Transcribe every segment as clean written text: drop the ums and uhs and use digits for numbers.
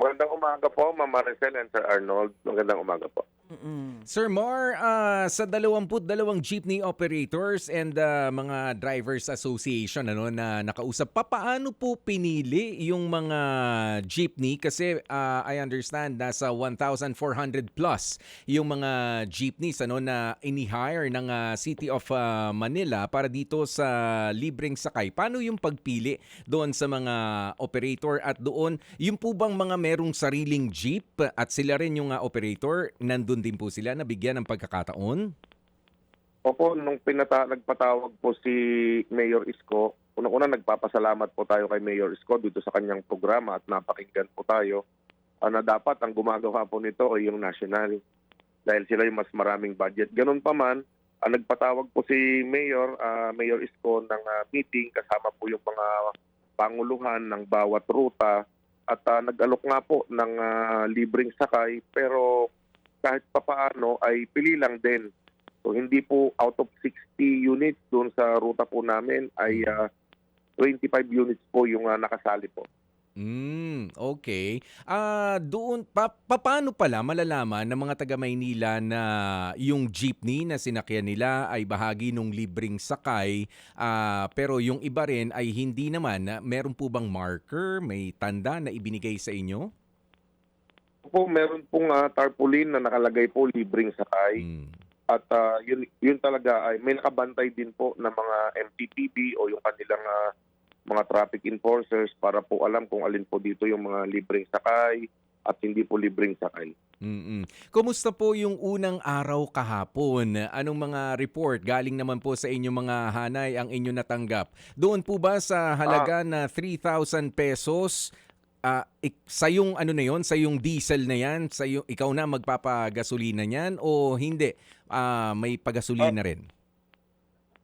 Magandang umaga po, Ma'am Maricel and Sir Arnold. Magandang umaga po. Sir Mar, sa 22 jeepney operators and mga drivers association na nakausap, papaano po pinili yung mga jeepney? Kasi I understand nasa 1,400 plus yung mga jeepneys na ini-hire ng City of Manila para dito sa libreng sakay. Paano yung pagpili doon sa mga operator at doon, yung po bang mga merong sariling jeep at sila rin yung operator, nandun din po sila nabigyan ng pagkakataon? Opo, nung nagpatawag po si Mayor Isko, unang-una nagpapasalamat po tayo kay Mayor Isko dito sa kanyang programa at napakinggan po tayo na dapat ang gumagawa po nito ay yung national dahil sila yung mas maraming budget. Ganun pa man, nagpatawag po si Mayor Isko ng meeting kasama po yung mga panguluhan ng bawat ruta at nag-alok nga po ng libreng sakay pero kahit papaano ay pili lang din. So hindi po out of 60 units doon sa ruta po namin ay 25 units po yung nakasali po. Okay. Doon paano pala malalaman ng mga taga Maynila na yung jeepney na sinakyan nila ay bahagi ng libreng sakay, pero yung iba rin ay hindi naman? Meron po bang marker, may tanda na ibinigay sa inyo? Po, meron pong tarpaulin na nakalagay po libreng sakay. At yun talaga ay may nakabantay din po ng mga MTPB o yung kanilang mga traffic enforcers para po alam kung alin po dito yung mga libreng sakay at hindi po libreng sakay. Kumusta po yung unang araw kahapon? Anong mga report galing naman po sa inyong mga hanay ang inyo natanggap? Doon po ba sa halaga na 3,000 pesos? Sa yung na yon, sa yung diesel na yan, sa yung, ikaw na magpapagasolina niyan o hindi? May pagasolina rin?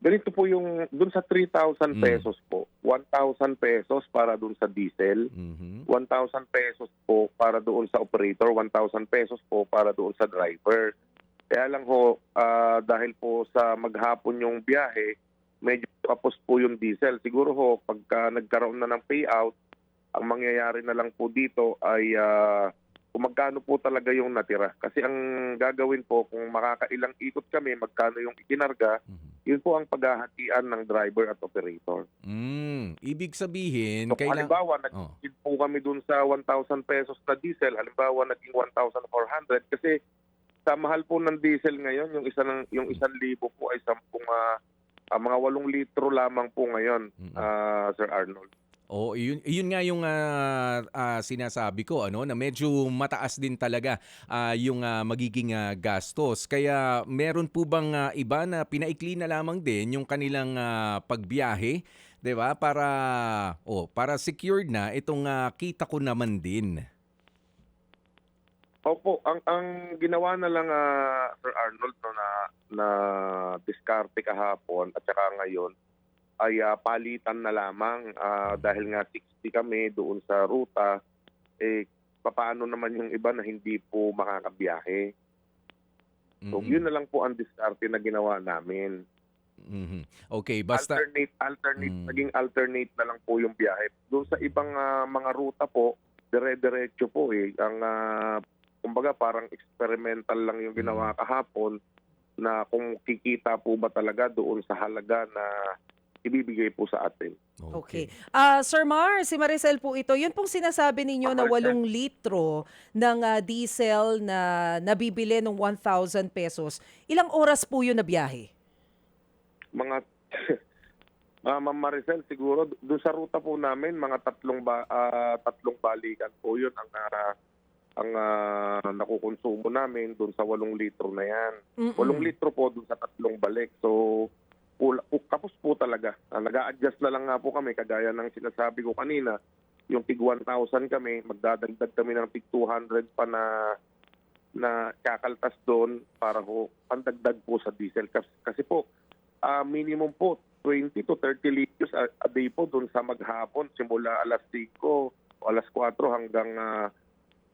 Ganito po yung dun sa 3,000 pesos po, 1,000 pesos para dun sa diesel, 1,000 pesos po para doon sa operator, 1,000 pesos po para doon sa driver. Kaya lang ho, dahil po sa maghapon yung biyahe, medyo kapos po yung diesel. Siguro ho, pagka nagkaroon na ng payout, ang mangyayari na lang po dito ay kung magkano po talaga yung natira. Kasi ang gagawin po, kung makakailang ikot kami, magkano yung ikinarga, yun po ang paghahatian ng driver at operator. Ibig sabihin, So, halimbawa, nag-ikot po kami dun sa 1,000 pesos na diesel, halimbawa naging 1,400 kasi sa mahal po ng diesel ngayon, yung 1,000 po ay mga 8 litro lamang po ngayon, Sir Arnold. Yun nga yung sinasabi ko na medyo mataas din talaga yung magiging gastos. Kaya meron po bang iba na pinaikli na lamang din yung kanilang pagbiyahe, 'di ba? Para secured na itong kita ko naman din. Opo, ang ginawa na lang Sir Arnold na diskarte kahapon at saka ngayon ay palitan na lamang dahil nga 60 kami doon sa ruta, papaano naman yung iba na hindi po makakabiyahe. So yun na lang po ang diskarte na ginawa namin. Okay, basta Naging alternate na lang po yung biyahe. Doon sa ibang mga ruta po, dire-diretso po ang kumbaga parang experimental lang yung ginawa kahapon na kung kikita po ba talaga doon sa halaga na ibibigay po sa atin. Okay. Sir Mar, si Maricel po ito. Yun pong sinasabi ninyo na 8 litro ng diesel na nabibili ng 1,000 pesos. Ilang oras po yun na biyahe? Mga Ma'am Maricel, siguro doon sa ruta po namin mga tatlong balikan po yun ang nakukonsumo namin doon sa 8 litro na yan. 8 litro po doon sa 3 balik. So kapos po talaga. Nag-a-adjust na lang nga po kami kagaya ng sinasabi ko kanina. Yung tig 1,000 kami, magdadagdag kami ng tig 200 pa na kakaltas doon para ho pandagdag po sa diesel. Kasi po, minimum po 20 to 30 liters a day po doon sa maghapon simula alas 5 o alas 4 hanggang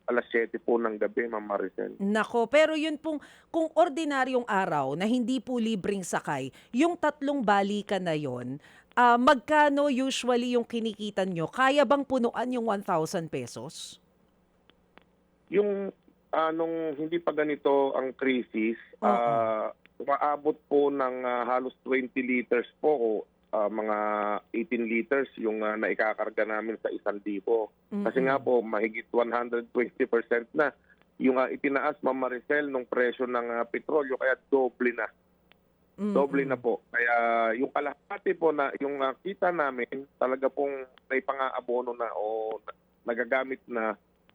alas 7 po ng gabi, Ma'am Maricel. Nako, pero yun pong, kung ordinaryong araw na hindi po libreng sakay, yung 3 balikan na yon, magkano usually yung kinikitan nyo? Kaya bang punuan yung 1,000 pesos? Yung nung hindi pa ganito ang krisis, Oo. umaabot po ng halos 20 liters po, mga 18 liters yung naikakarga namin sa 1,000. Kasi nga Mm. po, mahigit 120% na yung itinaas, Ma'am Maricel, nung presyo ng petrolyo, kaya doble na. Doble na Mm. po. Kaya yung kalahati po na yung kita namin, talaga pong may pang-aabono na o nagagamit na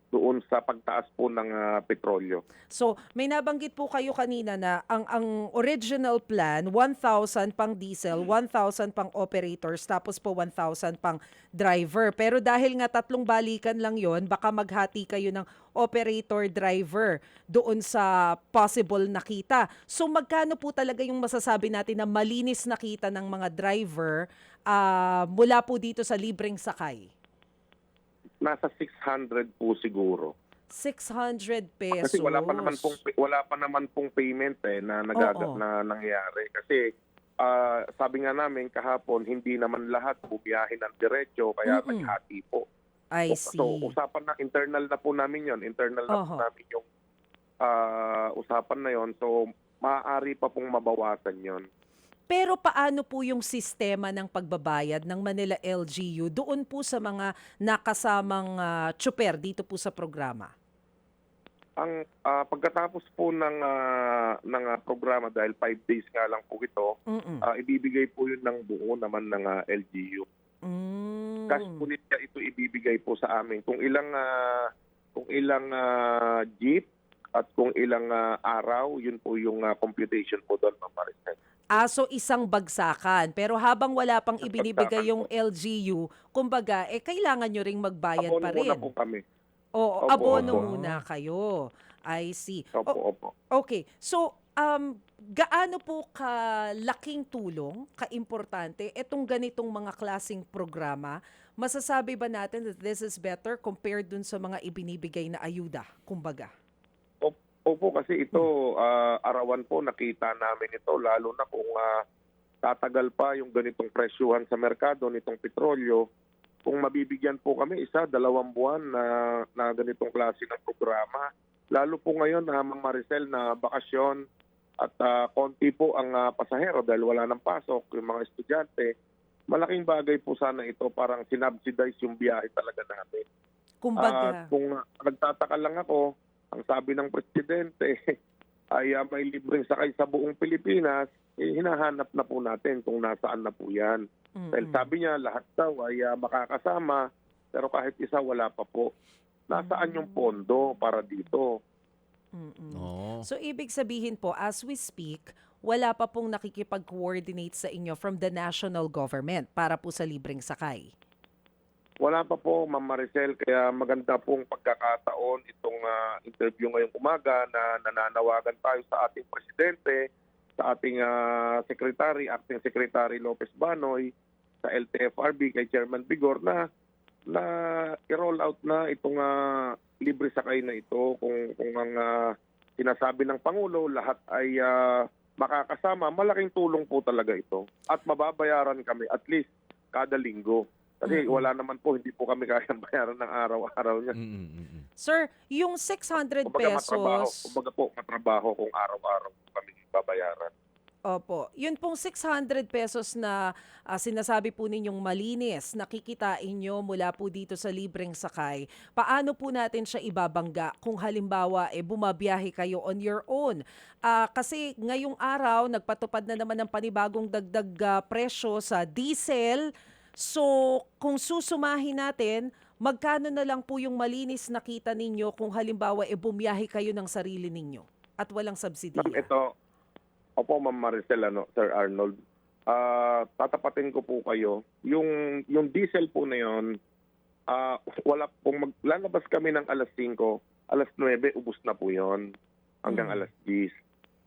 doon sa pagtaas po ng petrolyo. So, may nabanggit po kayo kanina na ang original plan, 1,000 pang diesel, 1,000 pang operators, tapos po 1,000 pang driver. Pero dahil nga tatlong balikan lang yon, baka maghati kayo ng operator-driver doon sa possible na kita. So, magkano po talaga yung masasabi natin na malinis na kita ng mga driver mula po dito sa libreng sakay? Nasa 600 po siguro. 600 Kasi pesos. wala pa naman pong payment na Oo. na nangyari kasi sabi nga namin kahapon hindi naman lahat bumiyahe ng diretso kaya Mm. naghati po. I So see. usapan na internal na po namin 'yon. Internal na po Oho. namin yung usapan na 'yon. So maaari pa pong mabawasan 'yon. Pero paano po yung sistema ng pagbabayad ng Manila LGU doon po sa mga nakasamang tsuper dito po sa programa? Ang pagkatapos po ng programa dahil 5 days nga lang po ito, Mm. ibibigay po 'yun ng buo naman ng LGU. Cash Mm. po niya ito ibibigay po sa amin. Kung ilang jeep at kung ilang araw, yun po yung computation po doon, Ma'am Maricel. So isang bagsakan. Pero habang wala pang Isang ibinibigay bagsakan yung po. LGU, kumbaga, kailangan nyo ring magbayad Abono pa muna rin. po kami. Oo, Opo, abono opo. muna kayo. I see. Opo, opo. Okay. So, gaano po kalaking tulong, kaimportante, itong ganitong mga klasing programa? Masasabi ba natin that this is better compared dun sa mga ibinibigay na ayuda, kumbaga? Opo, kasi ito, arawan po, nakita namin ito, lalo na kung tatagal pa yung ganitong presyuhan sa merkado nitong petrolyo. Kung mabibigyan po kami 1, 2 buwan na ganitong klase ng programa, lalo po ngayon, Ma'am Maricel, na bakasyon at konti po ang pasahero dahil wala nang pasok, yung mga estudyante, malaking bagay po sana ito, parang sinubsidize yung biyahe talaga namin. Kumbaga, Kung nagtataka lang ako, ang sabi ng presidente ay may libreng sakay sa buong Pilipinas, hinahanap na po natin kung nasaan na po yan. Dahil mm, sabi niya lahat daw ay makakasama, pero kahit isa wala pa po. Nasaan yung pondo para dito? mm. Oh. So, ibig sabihin po, as we speak, wala pa pong nakikipag-coordinate sa inyo from the national government para po sa libreng sakay. Wala pa po, Ma'am Maricel, kaya maganda pong pagkakataon itong interview ngayong umaga na nananawagan tayo sa ating presidente, sa ating acting secretary Lopez Banoy, sa LTFRB kay Chairman Bigor na i-roll out na itong libre sakay na ito kung ang sinasabi ng Pangulo lahat ay makakasama, malaking tulong po talaga ito at mababayaran kami at least kada linggo. Kasi wala naman po, hindi po kami kayang bayaran ng araw-araw niya. Sir, yung 600 Kumbaga pesos, matrabaho kung araw-araw po kami babayaran. opo, yun pong 600 pesos na sinasabi po ninyong malinis, nakikitain nyo mula po dito sa libreng sakay, paano po natin siya ibabangga kung halimbawa bumabiyahe kayo on your own? Kasi ngayong araw, nagpatupad na naman ng panibagong dagdag presyo sa diesel. So, kung susumahin natin, magkano na lang po yung malinis na kita ninyo kung halimbawa bumiyahe kayo ng sarili ninyo at walang Ma'am, subsidiya? ito, opo Ma'am Maricel, Sir Arnold, tatapatin ko po kayo. Yung diesel po na yun, wala pong lalabas kami ng alas 5, alas 9, ubos na po yun, hanggang alas 10.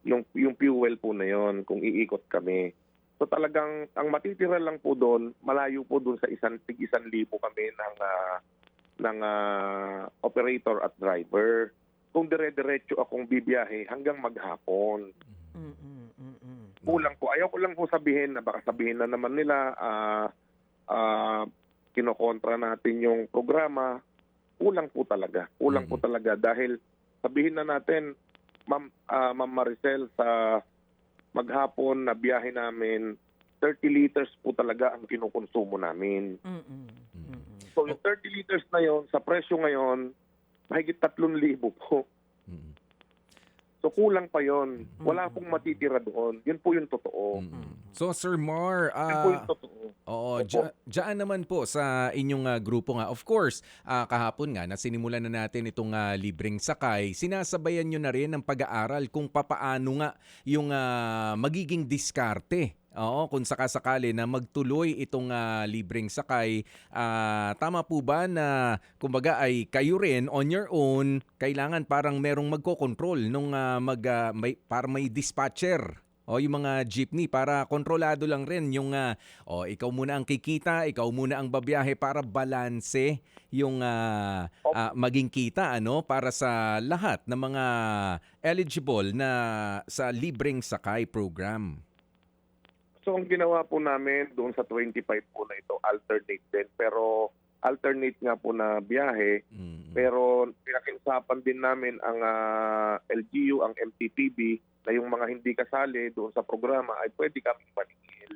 Yung fuel po na yun, kung iikot kami. So talagang ang matitira lang po doon, malayo po doon sa 1,000 kami ng operator at driver. Kung dire-diretso akong bibiyahe hanggang maghapon. Kulang po. Ayaw ko lang po sabihin na baka sabihin na naman nila kinokontra natin yung programa. kulang po talaga. Kulang po talaga dahil sabihin na natin, Ma'am Maricel, sa maghapon na biyahe namin, 30 liters po talaga ang kinukonsumo namin. So yung 30 liters na yon sa presyo ngayon, mahigit 3,000 po. So kulang pa yon. Wala pong matitira doon. Yun po yung totoo. So Sir Mar, Yun po yung totoo. oo, Opo. dyan naman po sa inyong grupo nga. Of course, kahapon nga, nasinimulan na natin itong libreng sakay. Sinasabayan nyo na rin ang pag-aaral kung papaano nga yung magiging diskarte. Oo, kung sakasakali na magtuloy itong libreng sakay, tama po ba na kumbaga ay kayo rin on your own, kailangan parang merong magkokontrol nung para may dispatcher o yung mga jeepney para kontrolado lang rin yung ikaw muna ang kikita, ikaw muna ang babiyahe para balanse yung maging kita para sa lahat ng mga eligible na sa libreng sakay program. So ang ginawa po namin doon sa 25 po na ito, alternate din. Pero alternate nga po na biyahe. Pero pinakinsapan din namin ang LGU, ang MTPB, na yung mga hindi kasali doon sa programa ay pwede kami maningil.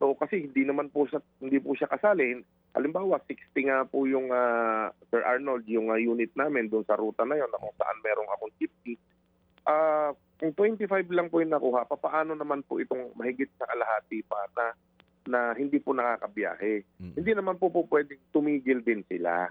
So kasi hindi po siya kasali. Halimbawa, 60 nga po yung Sir Arnold, yung unit namin doon sa ruta na yon na kung saan merong akong jeepney. Kung 25 lang po yung nakuha, paano naman po itong mahigit sa kalahati pa na hindi po nakakabiyahe? Hindi naman po pwedeng tumigil din sila.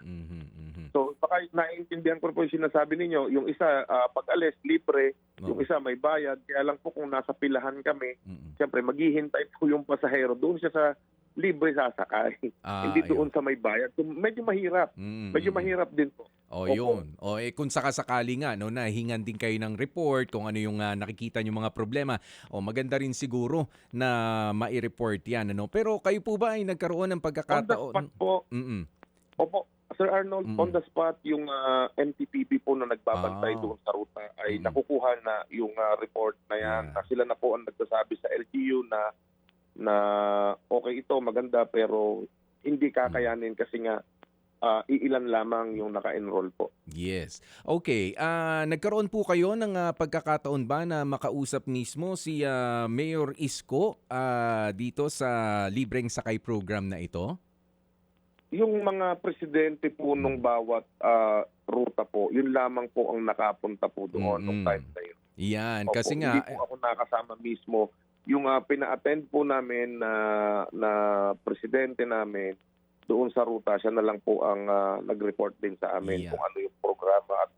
So, baka naiintindihan ko po yung sinasabi ninyo, yung isa pag-alis, libre, yung isa may bayad. Kaya lang po kung nasa pilahan kami, siyempre maghihintay po yung pasahero doon siya sa libre sasakay. Hindi doon sa may bayad. So, medyo mahirap. Medyo mahirap din po. Yun. Kung sakasakali nga, na hingan din kayo ng report kung ano yung nakikita nyo mga problema, maganda rin siguro na mai-report yan. Pero kayo po ba ay nagkaroon ng pagkakataon? On the spot po. Opo, Sir Arnold, on the spot, yung MTPB po na nagbabantay doon sa ruta ay nakukuha na yung report na yan. Sila na po ang nagsasabi sa LGU na okay ito, maganda, pero hindi kakayanin kasi nga iilan lamang yung naka-enroll po. Yes. Okay. Nagkaroon po kayo ng pagkakataon ba na makausap mismo si Mayor Isko dito sa libreng sakay program na ito? Yung mga presidente po nung bawat ruta po, yun lamang po ang nakapunta po doon nung time na yun. Yan. Opo, Kasi nga... hindi po ako nakasama mismo. Yung pina-attend po namin na presidente namin, doon sa ruta, siya na lang po ang nag-report din sa amin kung ano yung programa at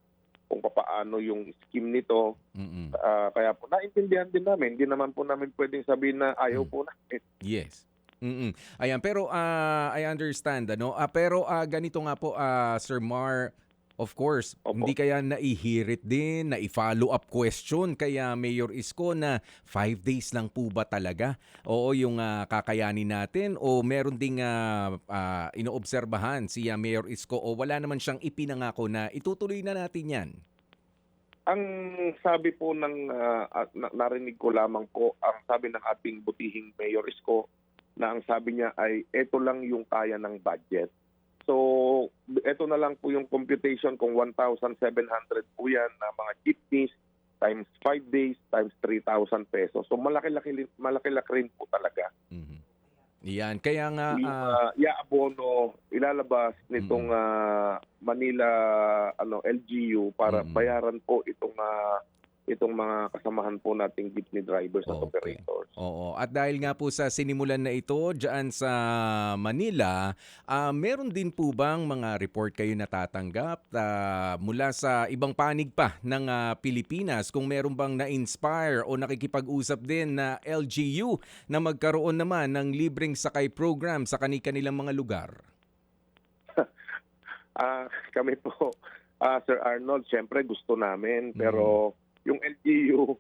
kung paano yung scheme nito. Kaya po, naintindihan din namin. Hindi naman po namin pwedeng sabihin na ayaw po namin. Yes. Ayan, pero I understand, pero ganito nga po, Sir Mar, of course, hindi kaya naihirit din, na-follow up question kaya Mayor Isko na 5 days lang po ba talaga? Oo, yung kakayanin natin o meron ding inoobserbahan si Mayor Isko o wala naman siyang ipinangako na itutuloy na natin yan? Ang sabi po narinig ko lamang po, ang sabi ng ating butihing Mayor Isko, na ang sabi niya ay ito lang yung kaya ng budget. So, ito na lang po yung computation kung 1,700 po yan na mga jeepneys times 5 days times 3,000 pesos. So, malaki-laki rin po talaga. Yan, kaya nga... Iabono, ilalabas nitong Manila LGU para bayaran po itong mga kasamahan po nating jeepney drivers at operators. Oo. At dahil nga po sa sinimulan na ito dyan sa Manila, meron din po bang mga report kayo natatanggap mula sa ibang panig pa ng Pilipinas kung meron bang na-inspire o nakikipag-usap din na LGU na magkaroon naman ng libreng sakay program sa kanilang mga lugar? Kami po, Sir Arnold, syempre gusto namin pero yung LGU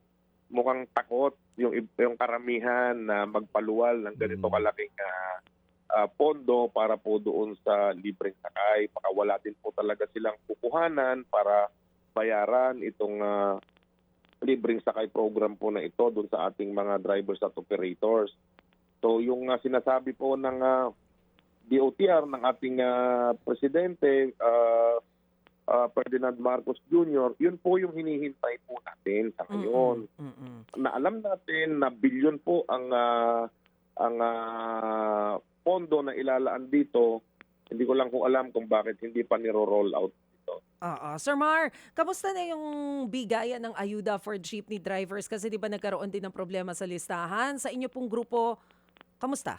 mukhang takot yung karamihan na magpaluwal ng ganito kalaking pondo para po doon sa libreng sakay. Baka wala din po talaga silang kukuhanan para bayaran itong libreng sakay program po na ito doon sa ating mga drivers at operators. So yung sinasabi po ng DOTR ng ating presidente, Ferdinand Marcos Jr., yun po yung hinihintay po natin sa ngayon. Na alam natin na bilyon po ang pondo na ilalaan dito. Hindi ko lang alam kung bakit hindi pa niro-roll out dito. Sir Mar, kamusta na yung bigayan ng ayuda for jeepney drivers? Kasi di ba nagkaroon din ng problema sa listahan? Sa inyo pong grupo, kamusta?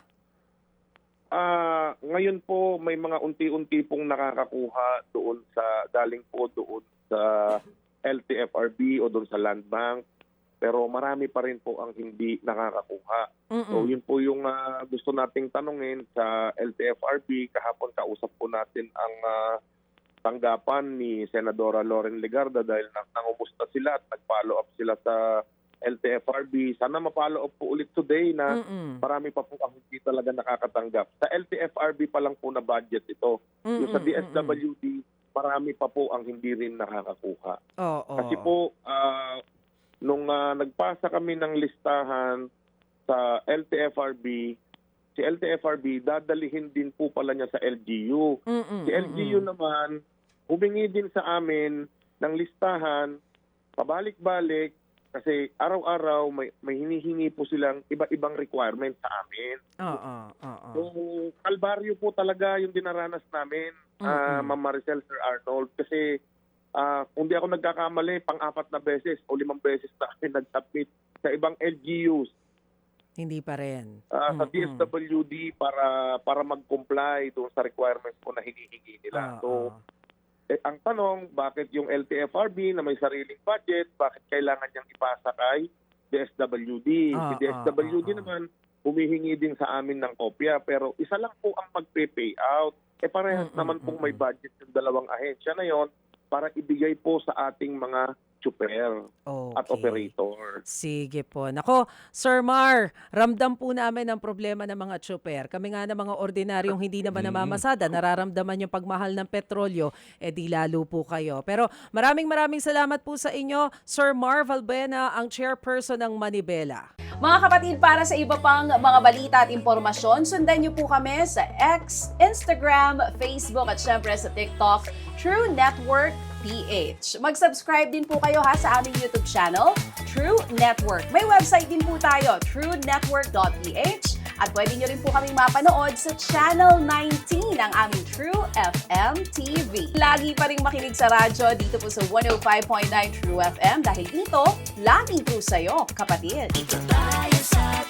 Ngayon po may mga unti-unti pong nakakakuha doon galing po doon sa LTFRB o doon sa Land Bank, pero marami pa rin po ang hindi nakakakuha. So yun po yung gusto nating tanungin sa LTFRB. Kahapon kausap po natin ang tanggapan ni Senadora Loren Legarda dahil nangumusta sila at nag-follow up sila sa LTFRB. Sana ma-follow up po ulit today na marami pa po ang hindi talaga nakakatanggap. Sa LTFRB pa lang po na budget ito. Yung sa DSWD, marami pa po ang hindi rin nakakakuha. Kasi po, nung nagpasa kami ng listahan sa LTFRB, si LTFRB dadalihin din po pala niya sa LGU. Si LGU naman, humingi din sa amin ng listahan, pabalik-balik, kasi araw-araw may hinihingi po silang iba-ibang requirements sa amin. So, kalbaryo po talaga yung dinaranas namin, Ma'am Maricel, Sir Arnold. Kasi kung di ako nagkakamali, pang-4 na beses o 5 beses na kami nag-submit sa ibang LGUs. Hindi pa rin. Sa DSWD para mag-comply doon sa requirements po na hinihingi nila. So, ang tanong, bakit yung LTFRB na may sariling budget, bakit kailangan niyang ipasa kay DSWD? Si DSWD naman, humihingi din sa amin ng kopya, pero isa lang po ang magpe-pay out. Parehas naman pong may budget yung dalawang ahensya na yon para ibigay po sa ating mga tsuper at operator. Sige po. Nako, Sir Mar, ramdam po namin ang problema ng mga tsuper. Kami nga na mga ordinaryong hindi naman namamasada, nararamdaman yung pagmahal ng petrolyo, di lalo po kayo. Pero maraming salamat po sa inyo, Sir Mar Valbuena, ang chairperson ng Manibela. Mga kapatid, para sa iba pang mga balita at impormasyon, sundan niyo po kami sa X, Instagram, Facebook at syempre sa TikTok, True Network PH. Mag-subscribe din po kayo sa aming YouTube channel, True Network. May website din po tayo, truenetwork.ph, at pwede nyo rin po kaming mapanood sa Channel 19 ng aming True FM TV. Lagi pa rin makinig sa radyo dito po sa 105.9 True FM dahil dito, laging true sa'yo, kapatid. Dito tayo sa